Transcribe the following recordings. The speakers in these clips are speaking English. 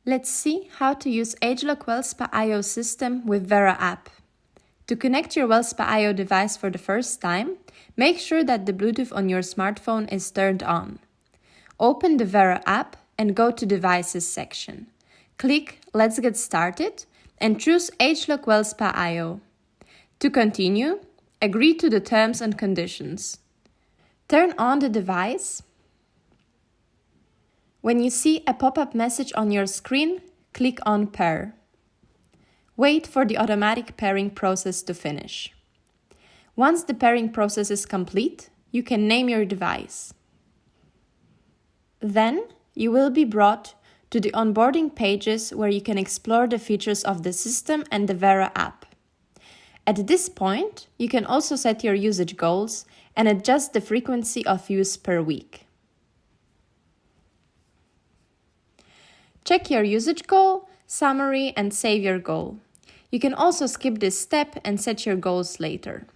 Let's see how to use ageLOC WellSpa IO system with Vera App. To connect your WellSpa IO device for the first time, make sure that the Bluetooth on your smartphone is turned on. Open the Vera App and go to Devices section. Click Let's Get Started and choose ageLOC WellSpa IO. To continue, agree to the terms and conditions. Turn on the device. When you see a pop-up message on your screen, click on Pair. Wait for the automatic pairing process to finish. Once the pairing process is complete, you can name your device. Then, you will be brought to the onboarding pages where you can explore the features of the system and the Vera app. At this point, you can also set your usage goals and adjust the frequency of use per week. Check your usage goal, summary, and save your goal. You can also skip this step and set your goals later.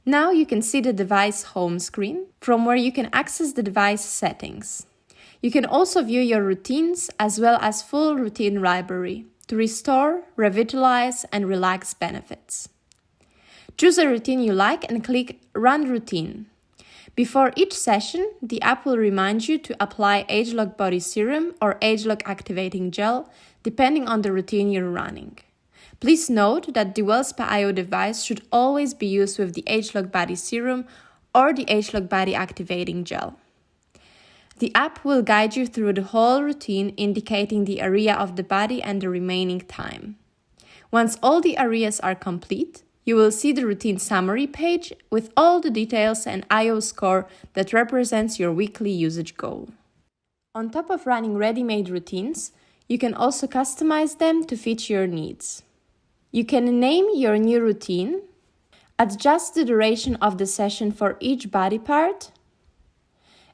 Now you can see the device home screen, from where you can access the device settings. You can also view your routines as well as full routine library to restore, revitalize, and relax benefits. Choose a routine you like and click Run Routine. Before each session, the app will remind you to apply ageLOC Body Serum or ageLOC Activating Gel, depending on the routine you're running. Please note that the WellSpa IO device should always be used with the ageLOC Body Serum or the ageLOC Body Activating Gel. The app will guide you through the whole routine, indicating the area of the body and the remaining time. Once all the areas are complete, you will see the routine summary page with all the details and IO score that represents your weekly usage goal. On top of running ready-made routines, you can also customize them to fit your needs. You can name your new routine, adjust the duration of the session for each body part,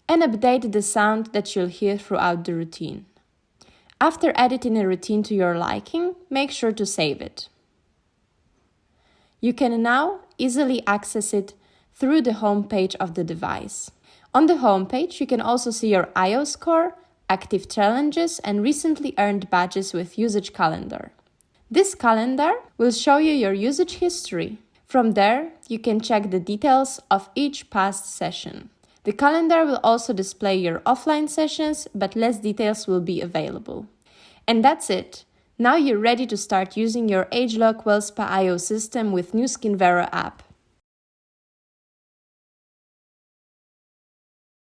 and update the sound that you'll hear throughout the routine. After editing a routine to your liking, make sure to save it. You can now easily access it through the home page of the device. On the home page, you can also see your IO score, active challenges, and recently earned badges with usage calendar. This calendar will show you your usage history. From there, you can check the details of each past session. The calendar will also display your offline sessions, but less details will be available. And that's it. Now you're ready to start using your ageLOC WellSpa IO system with Nu Skin Vera app.